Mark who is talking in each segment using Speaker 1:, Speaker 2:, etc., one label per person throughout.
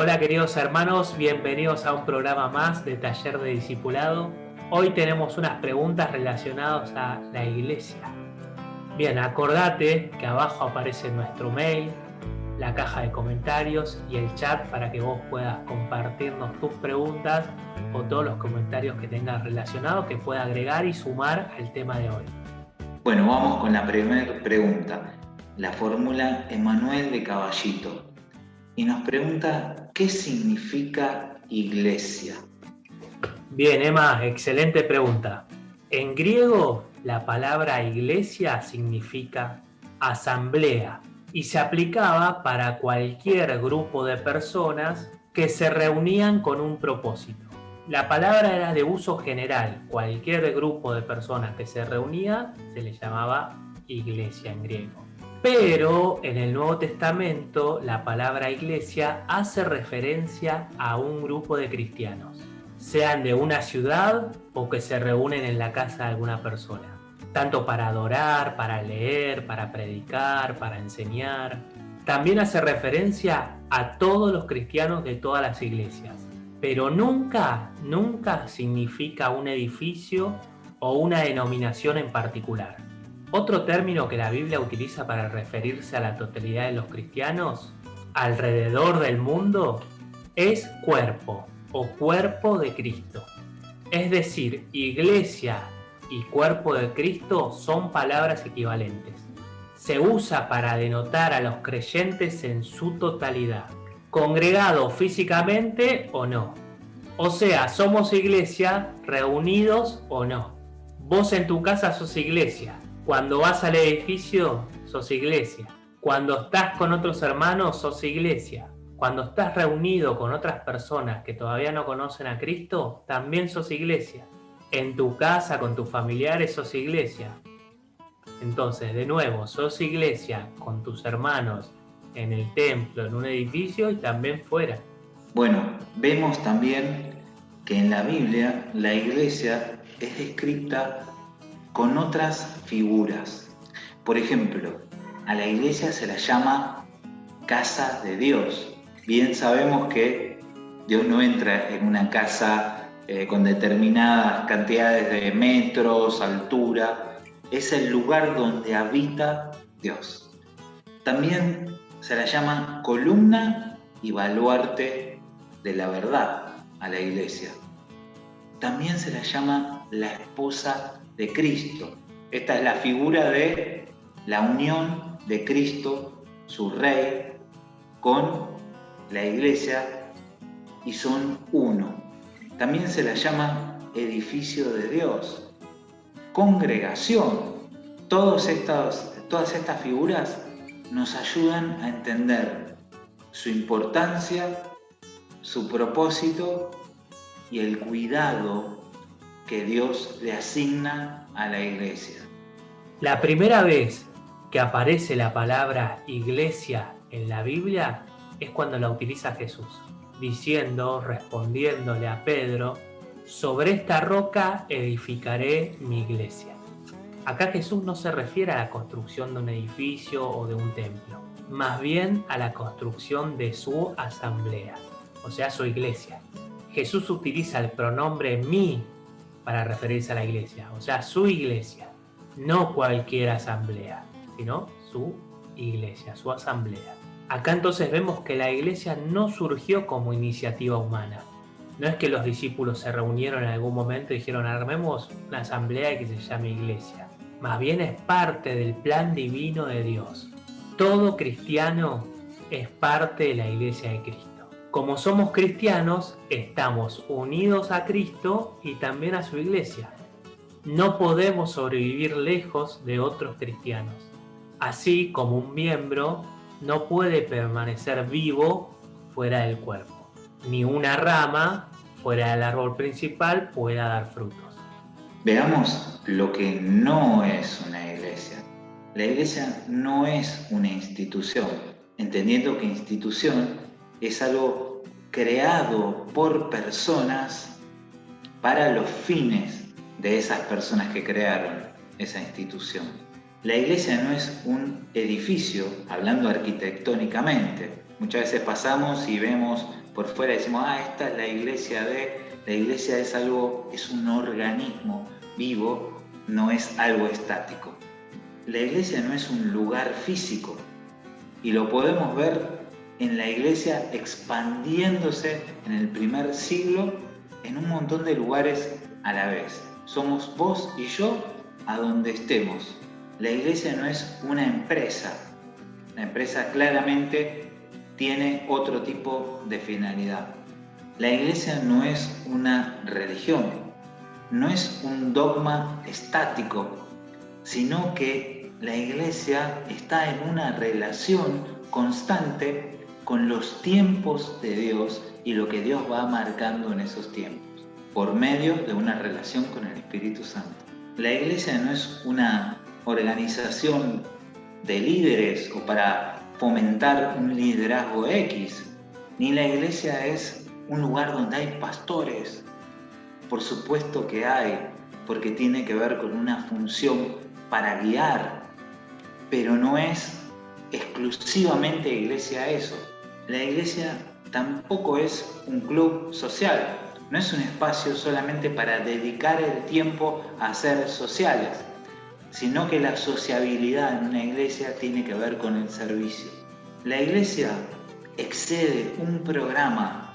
Speaker 1: Hola queridos hermanos, bienvenidos a un programa más de Taller de Discipulado. Hoy tenemos unas preguntas relacionadas a la iglesia. Bien, acordate que abajo aparece nuestro mail, la caja de comentarios y el chat para que vos puedas compartirnos tus preguntas o todos los comentarios que tengas relacionados que pueda agregar y sumar al tema de hoy.
Speaker 2: Bueno, vamos con la primera pregunta. La fórmula Emanuel de Caballito. Y nos pregunta, ¿qué significa iglesia?
Speaker 1: Bien, Emma, excelente pregunta. En griego, la palabra iglesia significa asamblea y se aplicaba para cualquier grupo de personas que se reunían con un propósito. La palabra era de uso general. Cualquier grupo de personas que se reunía se le llamaba iglesia en griego. Pero en el Nuevo Testamento la palabra iglesia hace referencia a un grupo de cristianos, sean de una ciudad o que se reúnen en la casa de alguna persona, tanto para adorar, para leer, para predicar, para enseñar. También hace referencia a todos los cristianos de todas las iglesias, pero nunca significa un edificio o una denominación en particular. Otro término que la Biblia utiliza para referirse a la totalidad de los cristianos alrededor del mundo es cuerpo o cuerpo de Cristo. Es decir, iglesia y cuerpo de Cristo son palabras equivalentes. Se usa para denotar a los creyentes en su totalidad, congregados físicamente o no. O sea, somos iglesia reunidos o no. Vos en tu casa sos iglesia. Cuando vas al edificio, sos iglesia. Cuando estás con otros hermanos, sos iglesia. Cuando estás reunido con otras personas que todavía no conocen a Cristo, también sos iglesia. En tu casa, con tus familiares, sos iglesia. Entonces, de nuevo, sos iglesia con tus hermanos en el templo, en un edificio y también fuera.
Speaker 2: Bueno, vemos también que en la Biblia la iglesia es descrita con otras figuras. Por ejemplo, a la iglesia se la llama casa de Dios. Bien sabemos que Dios no entra en una casa con determinadas cantidades de metros, altura. Es el lugar donde habita Dios. También se la llama columna y baluarte de la verdad a la iglesia. También se la llama la esposa de Cristo. Esta es la figura de la unión de Cristo, su Rey, con la iglesia y son uno. También se la llama edificio de Dios, congregación. Todas estas figuras nos ayudan a entender su importancia, su propósito y el cuidado que Dios le asigna a la iglesia.
Speaker 1: La primera vez que aparece la palabra iglesia en la Biblia es cuando la utiliza Jesús, respondiéndole a Pedro, sobre esta roca edificaré mi iglesia. Acá Jesús no se refiere a la construcción de un edificio o de un templo, más bien a la construcción de su asamblea, o sea, su iglesia. Jesús utiliza el pronombre mi para referirse a la iglesia, o sea, su iglesia, no cualquier asamblea, sino su iglesia, su asamblea. Acá entonces vemos que la iglesia no surgió como iniciativa humana. No es que los discípulos se reunieron en algún momento y dijeron armemos una asamblea que se llame iglesia. Más bien es parte del plan divino de Dios. Todo cristiano es parte de la iglesia de Cristo. Como somos cristianos, estamos unidos a Cristo y también a su iglesia. No podemos sobrevivir lejos de otros cristianos. Así como un miembro no puede permanecer vivo fuera del cuerpo, ni una rama fuera del árbol principal pueda dar frutos.
Speaker 2: Veamos lo que no es una iglesia. La iglesia no es una institución, entendiendo que institución es algo creado por personas para los fines de esas personas que crearon esa institución. La iglesia no es un edificio, hablando arquitectónicamente. Muchas veces pasamos y vemos por fuera decimos, esta es la iglesia la iglesia es un organismo vivo, no es algo estático. La iglesia no es un lugar físico y lo podemos ver en la iglesia expandiéndose en el primer siglo en un montón de lugares a la vez. Somos vos y yo a donde estemos. La iglesia no es una empresa. La empresa claramente tiene otro tipo de finalidad. La iglesia no es una religión, no es un dogma estático, sino que la iglesia está en una relación constante con los tiempos de Dios y lo que Dios va marcando en esos tiempos, por medio de una relación con el Espíritu Santo. La iglesia no es una organización de líderes o para fomentar un liderazgo X, ni la iglesia es un lugar donde hay pastores. Por supuesto que hay, porque tiene que ver con una función para guiar, pero no es exclusivamente iglesia eso. La iglesia tampoco es un club social, no es un espacio solamente para dedicar el tiempo a ser sociales, sino que la sociabilidad en una iglesia tiene que ver con el servicio. La iglesia excede un programa,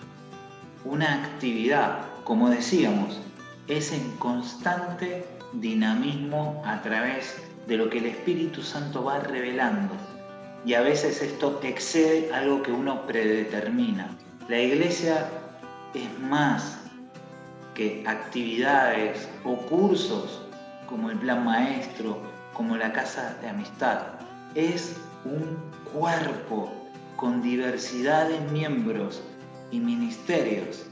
Speaker 2: una actividad, como decíamos, es en constante dinamismo a través de lo que el Espíritu Santo va revelando. Y a veces esto excede algo que uno predetermina. La iglesia es más que actividades o cursos como el plan maestro, como la casa de amistad. Es un cuerpo con diversidad de miembros y ministerios,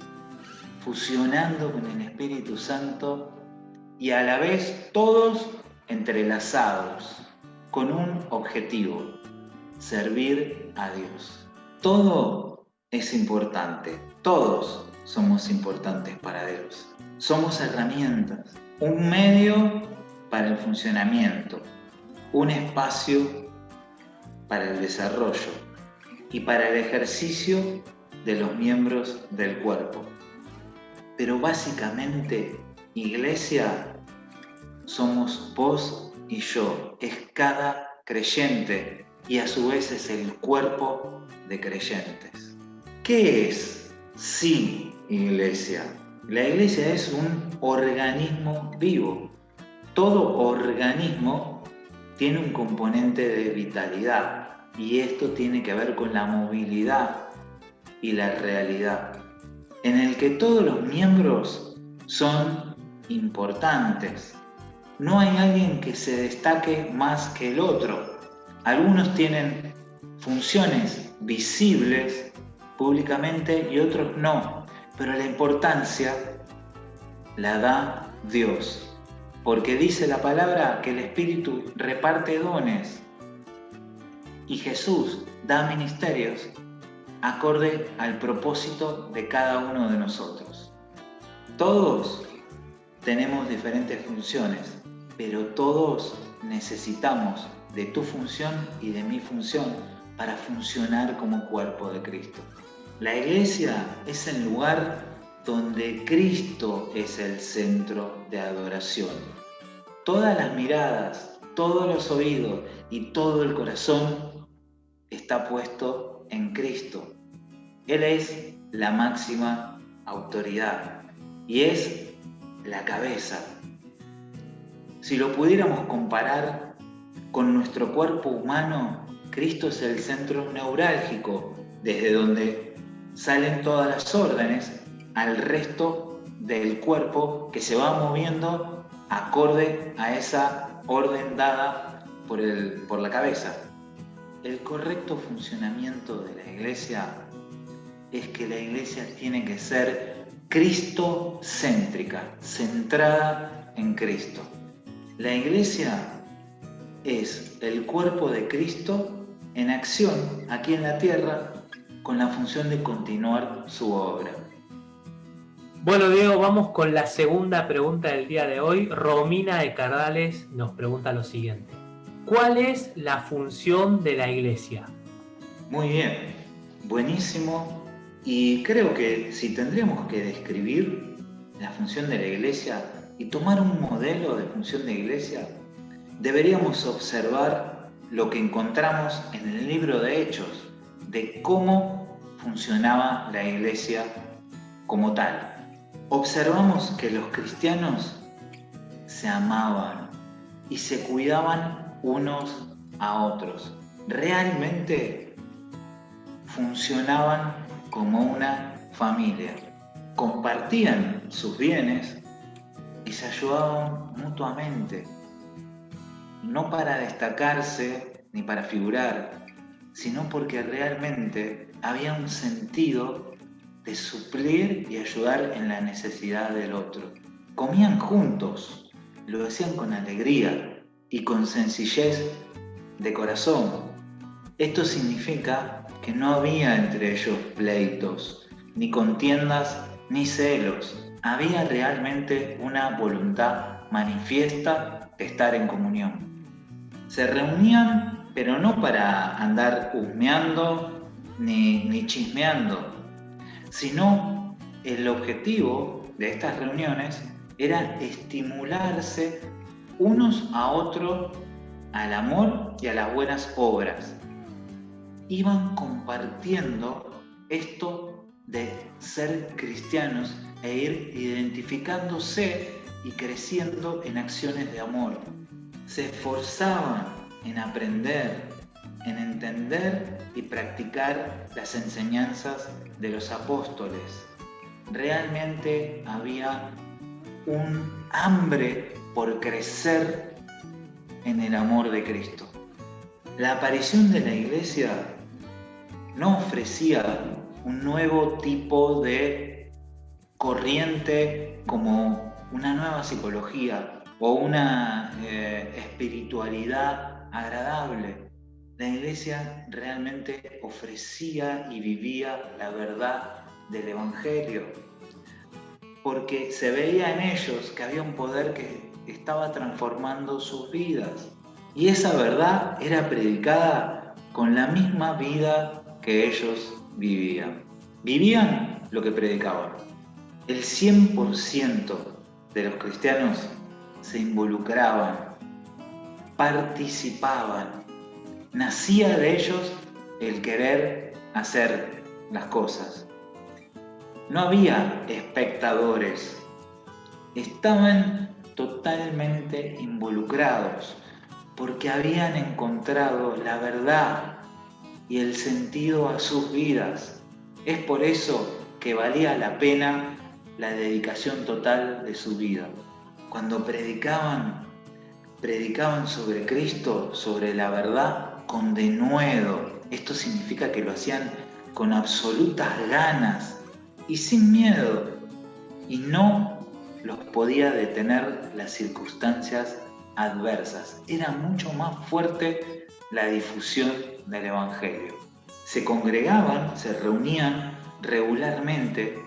Speaker 2: fusionando con el Espíritu Santo y a la vez todos entrelazados con un objetivo: servir a Dios. Todo es importante, todos somos importantes para Dios. Somos herramientas, un medio para el funcionamiento, un espacio para el desarrollo y para el ejercicio de los miembros del cuerpo. Pero básicamente, iglesia, somos vos y yo, es cada creyente y a su vez es el cuerpo de creyentes. ¿Qué es sí iglesia? La iglesia es un organismo vivo. Todo organismo tiene un componente de vitalidad y esto tiene que ver con la movilidad y la realidad, en el que todos los miembros son importantes. No hay alguien que se destaque más que el otro. Algunos tienen funciones visibles públicamente y otros no, pero la importancia la da Dios, porque dice la palabra que el Espíritu reparte dones y Jesús da ministerios acorde al propósito de cada uno de nosotros. Todos tenemos diferentes funciones, pero todos necesitamos de tu función y de mi función para funcionar como cuerpo de Cristo. La iglesia es el lugar donde Cristo es el centro de adoración. Todas las miradas, todos los oídos y todo el corazón está puesto en Cristo. Él es la máxima autoridad y es la cabeza. Si lo pudiéramos comparar con nuestro cuerpo humano, Cristo es el centro neurálgico, desde donde salen todas las órdenes al resto del cuerpo que se va moviendo acorde a esa orden dada por la cabeza. El correcto funcionamiento de la iglesia es que la iglesia tiene que ser cristocéntrica, centrada en Cristo. La iglesia es el cuerpo de Cristo en acción aquí en la tierra con la función de continuar su obra.
Speaker 1: Bueno, Diego, vamos con la segunda pregunta del día de hoy. Romina de Cardales nos pregunta lo siguiente: ¿cuál es la función de la iglesia?
Speaker 2: Muy bien, buenísimo Y creo que si tendríamos que describir la función de la iglesia y tomar un modelo de función de iglesia, deberíamos observar lo que encontramos en el libro de Hechos, de cómo funcionaba la iglesia como tal. Observamos que los cristianos se amaban y se cuidaban unos a otros. Realmente funcionaban como una familia. Compartían sus bienes y se ayudaban mutuamente. No para destacarse ni para figurar, sino porque realmente había un sentido de suplir y ayudar en la necesidad del otro. Comían juntos, lo hacían con alegría y con sencillez de corazón. Esto significa que no había entre ellos pleitos, ni contiendas, ni celos. Había realmente una voluntad manifiesta de estar en comunión. Se reunían, pero no para andar husmeando ni chismeando, sino el objetivo de estas reuniones era estimularse unos a otros al amor y a las buenas obras. Iban compartiendo esto de ser cristianos e ir identificándose y creciendo en acciones de amor. Se esforzaban en aprender, en entender y practicar las enseñanzas de los apóstoles. Realmente había un hambre por crecer en el amor de Cristo. La aparición de la iglesia no ofrecía un nuevo tipo de corriente como una nueva psicología o una espiritualidad agradable. La iglesia realmente ofrecía y vivía la verdad del Evangelio, porque se veía en ellos que había un poder que estaba transformando sus vidas. Y esa verdad era predicada con la misma vida que ellos vivían. Vivían lo que predicaban. El 100% de los cristianos se involucraban, participaban. Nacía de ellos el querer hacer las cosas. No había espectadores. Estaban totalmente involucrados porque habían encontrado la verdad y el sentido a sus vidas. Es por eso que valía la pena la dedicación total de su vida. Cuando predicaban sobre Cristo, sobre la verdad, con denuedo. Esto significa que lo hacían con absolutas ganas y sin miedo, y no los podía detener las circunstancias adversas. Era mucho más fuerte la difusión del Evangelio. Se congregaban, se reunían regularmente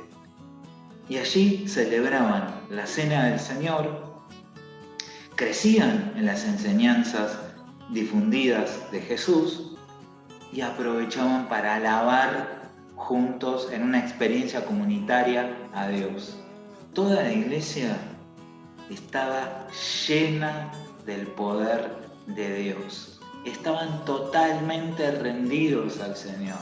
Speaker 2: y allí celebraban la Cena del Señor, crecían en las enseñanzas difundidas de Jesús y aprovechaban para alabar juntos en una experiencia comunitaria a Dios. Toda la iglesia estaba llena del poder de Dios. Estaban totalmente rendidos al Señor.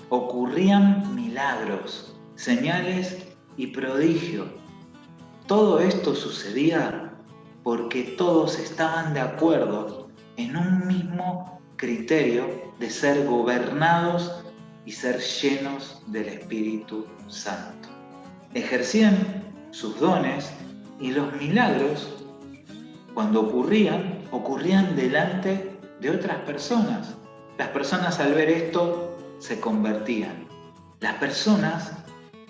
Speaker 2: Ocurrían milagros, señales y prodigios. Todo esto sucedía porque todos estaban de acuerdo en un mismo criterio de ser gobernados y ser llenos del Espíritu Santo. Ejercían sus dones y los milagros, cuando ocurrían delante de otras personas. Las personas al ver esto se convertían. Las personas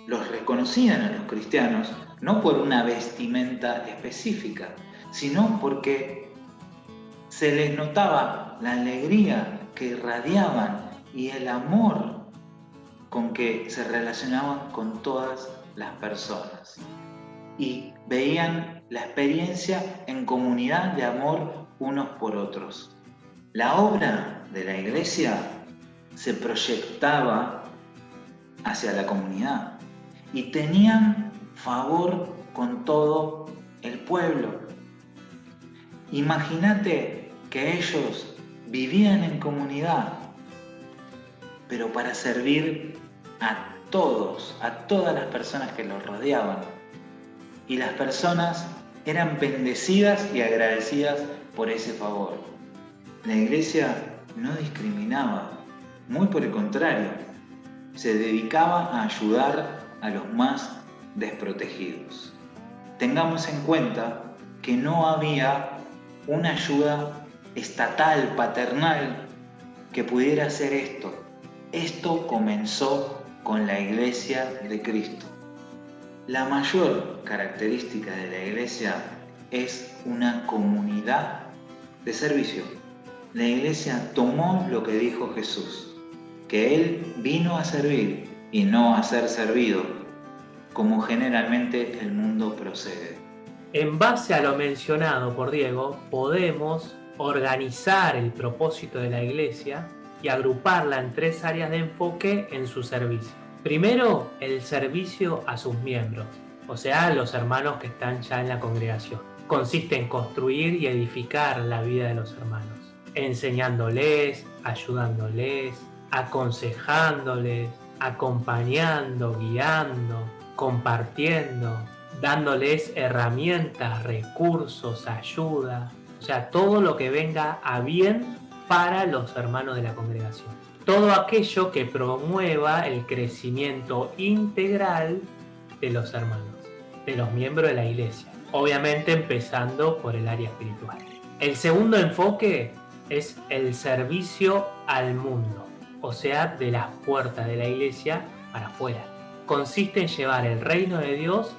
Speaker 2: los reconocían a los cristianos no por una vestimenta específica, sino porque se les notaba la alegría que irradiaban y el amor con que se relacionaban con todas las personas. Y veían la experiencia en comunidad de amor unos por otros. La obra de la iglesia se proyectaba hacia la comunidad y tenían favor con todo el pueblo. Imagínate que ellos vivían en comunidad, pero para servir a todos, a todas las personas que los rodeaban. Y las personas eran bendecidas y agradecidas por ese favor. La iglesia no discriminaba, muy por el contrario, se dedicaba a ayudar a los más desprotegidos. Tengamos en cuenta que no había una ayuda estatal, paternal, que pudiera hacer esto. Esto comenzó con la Iglesia de Cristo. La mayor característica de la Iglesia es una comunidad de servicio. La Iglesia tomó lo que dijo Jesús, que Él vino a servir y no a ser servido, como generalmente el mundo procede.
Speaker 1: En base a lo mencionado por Diego, podemos organizar el propósito de la Iglesia y agruparla en 3 áreas de enfoque en su servicio. Primero, el servicio a sus miembros, o sea, los hermanos que están ya en la congregación. Consiste en construir y edificar la vida de los hermanos, enseñándoles, ayudándoles, aconsejándoles, acompañando, guiando, compartiendo, dándoles herramientas, recursos, ayuda, o sea, todo lo que venga a bien para los hermanos de la congregación. Todo aquello que promueva el crecimiento integral de los hermanos, de los miembros de la iglesia. Obviamente empezando por el área espiritual. El segundo enfoque es el servicio al mundo, o sea, de las puertas de la iglesia para afuera. Consiste en llevar el reino de Dios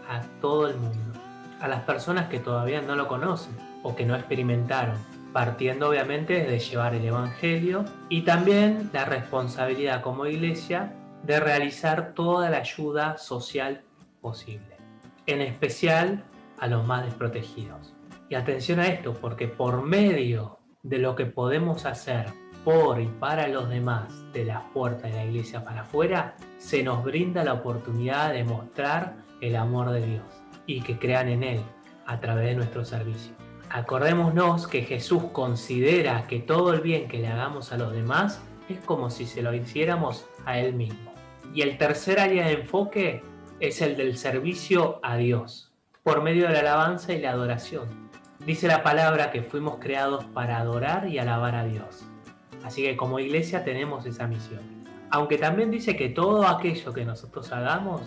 Speaker 1: a todo el mundo, a las personas que todavía no lo conocen o que no experimentaron, partiendo obviamente de llevar el evangelio y también la responsabilidad como iglesia de realizar toda la ayuda social posible, en especial a los más desprotegidos. Y atención a esto, porque por medio de lo que podemos hacer por y para los demás de las puertas de la iglesia para afuera, se nos brinda la oportunidad de mostrar el amor de Dios y que crean en Él a través de nuestro servicio. Acordémonos que Jesús considera que todo el bien que le hagamos a los demás es como si se lo hiciéramos a Él mismo. Y el tercer área de enfoque es el del servicio a Dios, por medio de la alabanza y la adoración. Dice la palabra que fuimos creados para adorar y alabar a Dios. Así que como iglesia tenemos esa misión. Aunque también dice que todo aquello que nosotros hagamos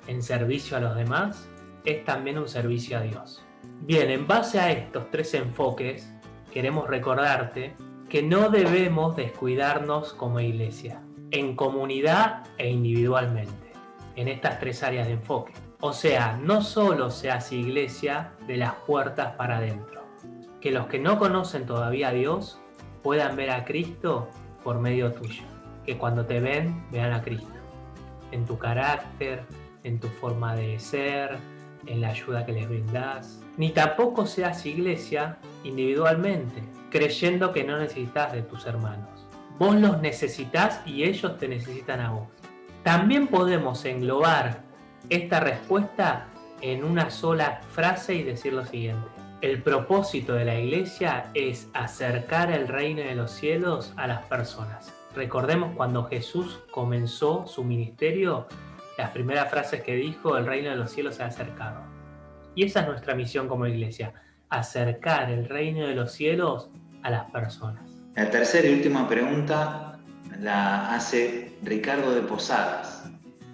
Speaker 1: en servicio a los demás es también un servicio a Dios. Bien, en base a estos 3 enfoques, queremos recordarte que no debemos descuidarnos como iglesia, en comunidad e individualmente, en estas 3 áreas de enfoque. O sea, no solo se hace iglesia de las puertas para adentro, que los que no conocen todavía a Dios puedan ver a Cristo por medio tuyo, que cuando te ven, vean a Cristo, en tu carácter, en tu forma de ser, en la ayuda que les brindás. Ni tampoco seas iglesia individualmente, creyendo que no necesitas de tus hermanos. Vos los necesitas y ellos te necesitan a vos. También podemos englobar esta respuesta en una sola frase y decir lo siguiente: el propósito de la iglesia es acercar el reino de los cielos a las personas. Recordemos cuando Jesús comenzó su ministerio, las primeras frases que dijo: el reino de los cielos se ha acercado. Y esa es nuestra misión como iglesia, acercar el reino de los cielos a las personas.
Speaker 2: La tercera y última pregunta la hace Ricardo de Posadas.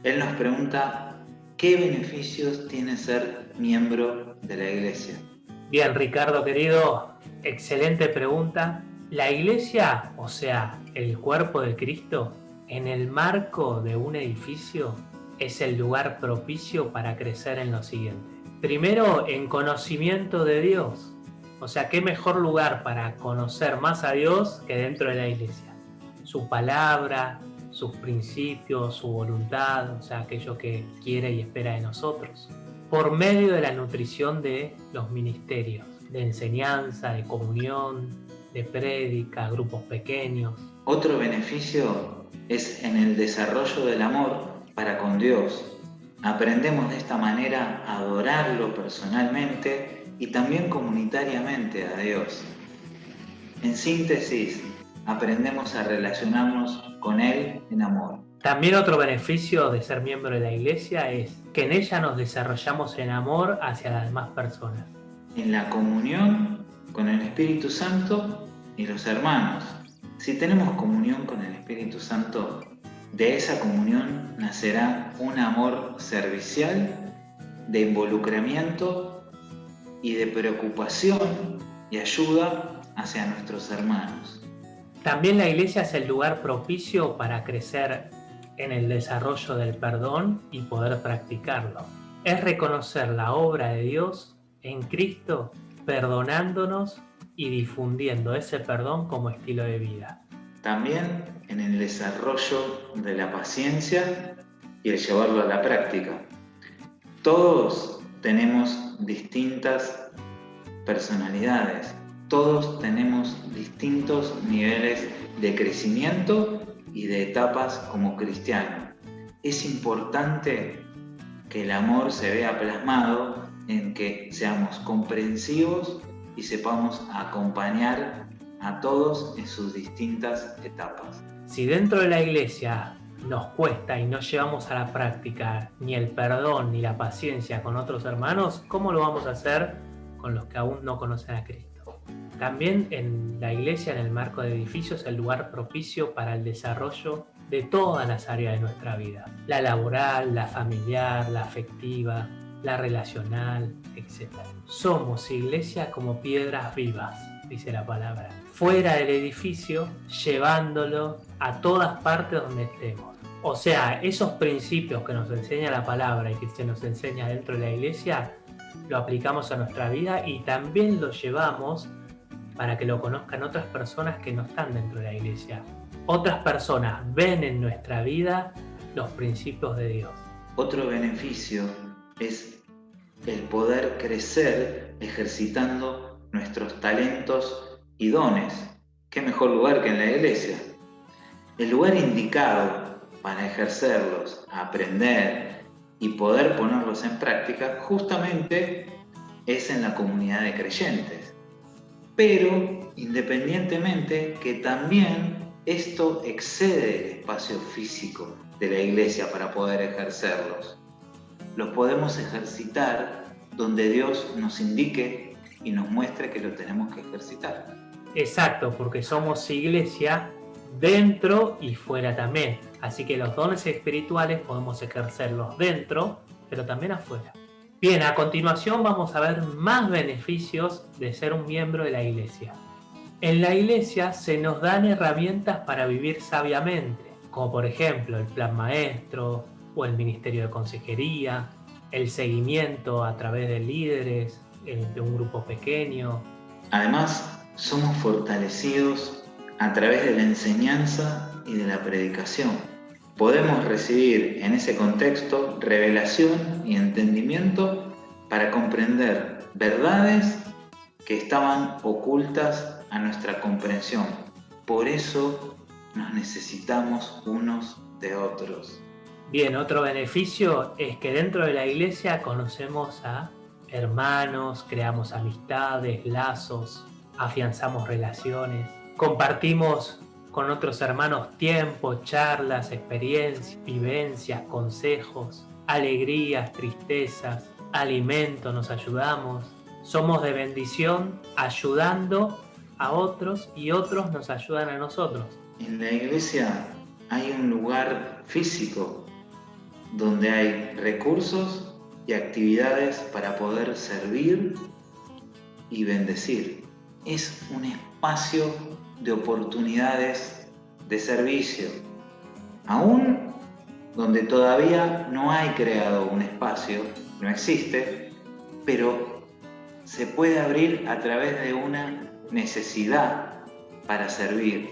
Speaker 2: Él nos pregunta: ¿qué beneficios tiene ser miembro de la iglesia?
Speaker 1: Bien, Ricardo querido, excelente pregunta. La iglesia, o sea, el cuerpo de Cristo, en el marco de un edificio, es el lugar propicio para crecer en lo siguiente. Primero, en conocimiento de Dios. O sea, ¿qué mejor lugar para conocer más a Dios que dentro de la iglesia? Su palabra, sus principios, su voluntad, o sea, aquello que quiere y espera de nosotros. Por medio de la nutrición de los ministerios, de enseñanza, de comunión, de prédica, grupos pequeños.
Speaker 2: Otro beneficio es en el desarrollo del amor para con Dios. Aprendemos de esta manera a adorarlo personalmente y también comunitariamente a Dios. En síntesis, aprendemos a relacionarnos con Él en amor.
Speaker 1: También otro beneficio de ser miembro de la iglesia es que en ella nos desarrollamos en amor hacia las demás personas.
Speaker 2: En la comunión con el Espíritu Santo y los hermanos. Si tenemos comunión con el Espíritu Santo, de esa comunión nacerá un amor servicial, de involucramiento y de preocupación y ayuda hacia nuestros hermanos.
Speaker 1: También la iglesia es el lugar propicio para crecer en el desarrollo del perdón y poder practicarlo. Es reconocer la obra de Dios en Cristo, perdonándonos y difundiendo ese perdón como estilo de vida.
Speaker 2: También en el desarrollo de la paciencia y el llevarlo a la práctica. Todos tenemos distintas personalidades, todos tenemos distintos niveles de crecimiento y de etapas como cristianos. Es importante que el amor se vea plasmado en que seamos comprensivos y sepamos acompañar a todos en sus distintas etapas.
Speaker 1: Si dentro de la iglesia nos cuesta y no llevamos a la práctica ni el perdón ni la paciencia con otros hermanos, ¿cómo lo vamos a hacer con los que aún no conocen a Cristo? También en la iglesia, en el marco de edificios, es el lugar propicio para el desarrollo de todas las áreas de nuestra vida. La laboral, la familiar, la afectiva, la relacional, etc. Somos iglesia como piedras vivas, dice la palabra, fuera del edificio, llevándolo a todas partes donde estemos. O sea, esos principios que nos enseña la palabra y que se nos enseña dentro de la iglesia, lo aplicamos a nuestra vida y también lo llevamos para que lo conozcan otras personas que no están dentro de la iglesia. Otras personas ven en nuestra vida los principios de Dios.
Speaker 2: Otro beneficio es el poder crecer ejercitando nuestros talentos y dones. ¿Qué mejor lugar que en la iglesia? El lugar indicado para ejercerlos, aprender y poder ponerlos en práctica justamente es en la comunidad de creyentes. Pero independientemente que también esto excede el espacio físico de la iglesia para poder ejercerlos. Los podemos ejercitar donde Dios nos indique y nos muestre que lo tenemos que ejercitar.
Speaker 1: Exacto, porque somos iglesia dentro y fuera también. Así que los dones espirituales podemos ejercerlos dentro, pero también afuera. Bien, a continuación vamos a ver más beneficios de ser un miembro de la iglesia. En la iglesia se nos dan herramientas para vivir sabiamente, como por ejemplo el plan maestro o el ministerio de consejería, el seguimiento a través de líderes de un grupo pequeño.
Speaker 2: Además, somos fortalecidos a través de la enseñanza y de la predicación. Podemos recibir en ese contexto revelación y entendimiento para comprender verdades que estaban ocultas a nuestra comprensión. Por eso nos necesitamos unos de otros.
Speaker 1: Bien, otro beneficio es que dentro de la iglesia conocemos a hermanos, creamos amistades, lazos, afianzamos relaciones, compartimos con otros hermanos tiempo, charlas, experiencias, vivencias, consejos, alegrías, tristezas, alimento, nos ayudamos. Somos de bendición ayudando a otros y otros nos ayudan a nosotros.
Speaker 2: En la iglesia hay un lugar físico donde hay recursos y actividades para poder servir y bendecir. Es un espacio de oportunidades de servicio, aún donde todavía no hay creado un espacio, no existe, pero se puede abrir a través de una necesidad para servir.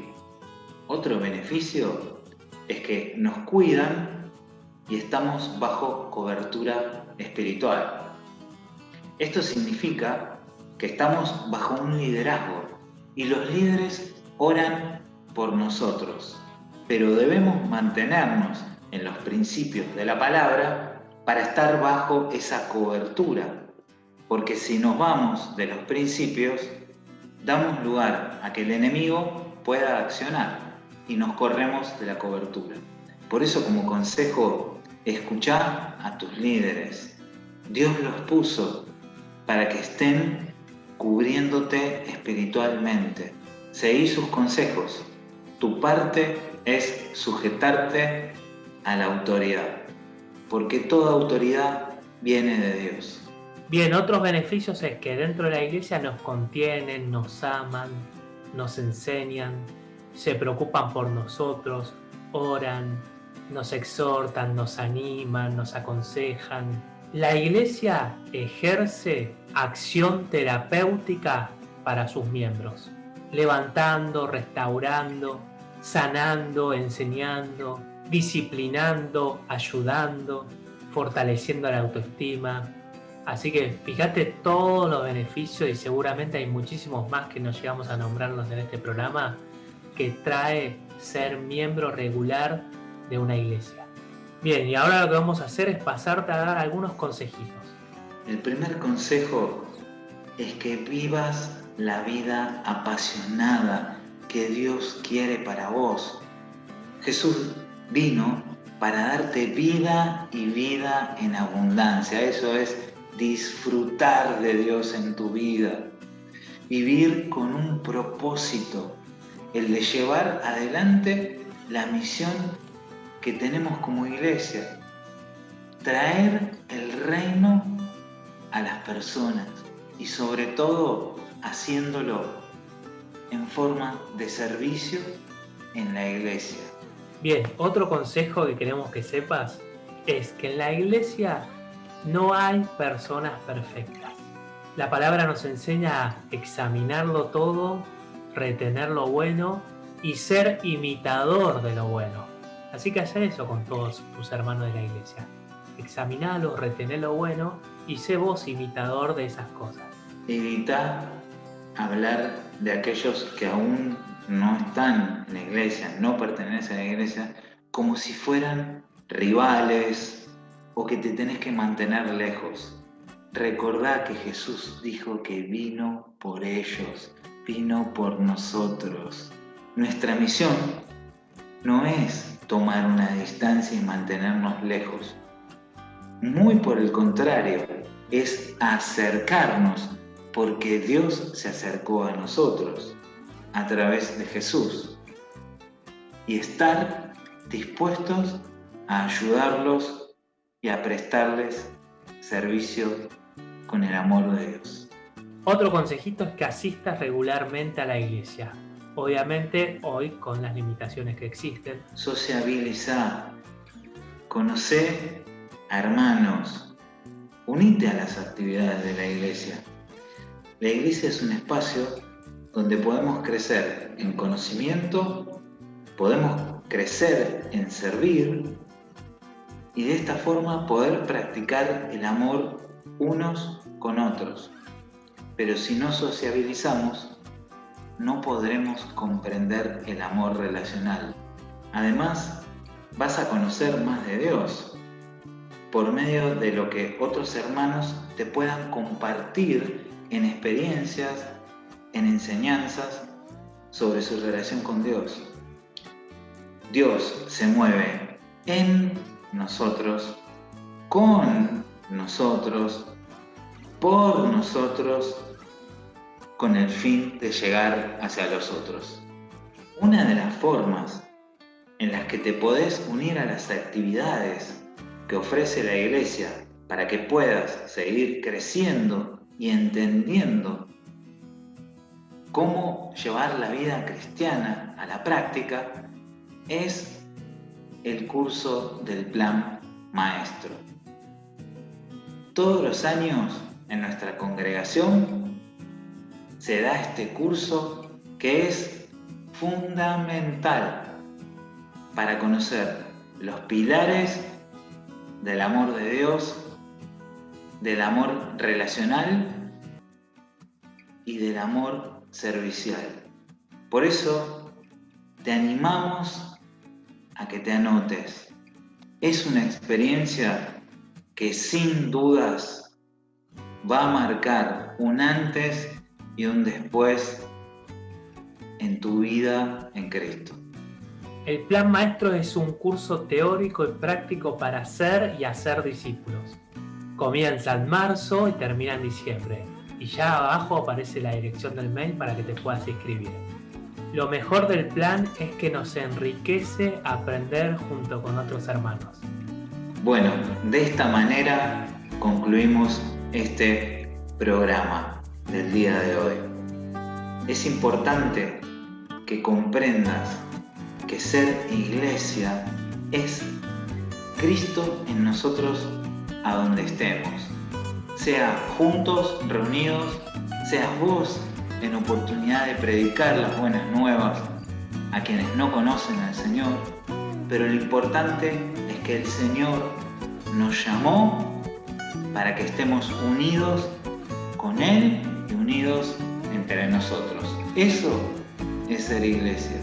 Speaker 2: Otro beneficio es que nos cuidan y estamos bajo cobertura espiritual. Esto significa que estamos bajo un liderazgo y los líderes oran por nosotros, pero debemos mantenernos en los principios de la palabra para estar bajo esa cobertura. Porque si nos vamos de los principios, damos lugar a que el enemigo pueda accionar y nos corremos de la cobertura. Por eso, como consejo, escuchá a tus líderes. Dios los puso para que estén cubriéndote espiritualmente. Seguí sus consejos. Tu parte es sujetarte a la autoridad, porque toda autoridad viene de Dios.
Speaker 1: Bien, otros beneficios es que dentro de la iglesia nos contienen, nos aman, nos enseñan, se preocupan por nosotros, oran, nos exhortan, nos animan, nos aconsejan. La iglesia ejerce acción terapéutica para sus miembros, levantando, restaurando, sanando, enseñando, disciplinando, ayudando, fortaleciendo la autoestima. Así que fíjate todos los beneficios, y seguramente hay muchísimos más que no llegamos a nombrarlos en este programa, que trae ser miembro regular de una iglesia. Bien, y ahora lo que vamos a hacer es pasarte a dar algunos consejitos.
Speaker 2: El primer consejo es que vivas la vida apasionada que Dios quiere para vos. Jesús vino para darte vida y vida en abundancia. Eso es disfrutar de Dios en tu vida. Vivir con un propósito, el de llevar adelante la misión que tenemos como iglesia. Traer el reino a las personas y sobre todo haciéndolo en forma de servicio en la iglesia.
Speaker 1: Bien, otro consejo que queremos que sepas es que en la iglesia no hay personas perfectas. La palabra nos enseña a examinarlo todo, retener lo bueno y ser imitador de lo bueno. Así que haz eso con todos tus hermanos de la iglesia. Examinalo, retener lo bueno y sé vos imitador de esas cosas.
Speaker 2: Evita hablar de aquellos que aún no están en la iglesia, no pertenecen a la iglesia, como si fueran rivales o que te tenés que mantener lejos. Recordá que Jesús dijo que vino por ellos, vino por nosotros. Nuestra misión no es tomar una distancia y mantenernos lejos. Muy por el contrario, es acercarnos, porque Dios se acercó a nosotros a través de Jesús, y estar dispuestos a ayudarlos y a prestarles servicio con el amor de Dios.
Speaker 1: Otro consejito es que asistas regularmente a la iglesia. Obviamente hoy con las limitaciones que existen.
Speaker 2: Sociabilizá, conocé a hermanos, unite a las actividades de la iglesia. La iglesia es un espacio donde podemos crecer en conocimiento, podemos crecer en servir y de esta forma poder practicar el amor unos con otros. Pero si no sociabilizamos, no podremos comprender el amor relacional. Además, vas a conocer más de Dios por medio de lo que otros hermanos te puedan compartir en experiencias, en enseñanzas sobre su relación con Dios. Dios se mueve en nosotros, con nosotros, por nosotros, con el fin de llegar hacia los otros. Una de las formas en las que te podés unir a las actividades que ofrece la iglesia para que puedas seguir creciendo y entendiendo cómo llevar la vida cristiana a la práctica es el curso del Plan Maestro. Todos los años en nuestra congregación se da este curso que es fundamental para conocer los pilares del amor de Dios, del amor relacional y del amor servicial. Por eso te animamos a que te anotes. es una experiencia que sin dudas va a marcar un antes y un después en tu vida en Cristo.
Speaker 1: El Plan Maestro es un curso teórico y práctico para ser y hacer discípulos. Comienza en marzo y termina en diciembre. Y ya abajo aparece la dirección del mail para que te puedas inscribir. Lo mejor del plan es que nos enriquece aprender junto con otros hermanos.
Speaker 2: Bueno, de esta manera concluimos este programa del día de hoy. Es importante que comprendas que ser iglesia es Cristo en nosotros a donde estemos. Sea juntos, reunidos, seas vos en oportunidad de predicar las buenas nuevas a quienes no conocen al Señor, pero lo importante es que el Señor nos llamó para que estemos unidos con Él y unidos entre nosotros. Eso es ser iglesia.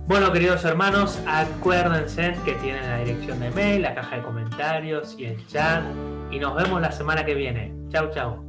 Speaker 1: Bueno, queridos hermanos, acuérdense que tienen la dirección de mail, la caja de comentarios y el chat. Y nos vemos la semana que viene. Chau, chau.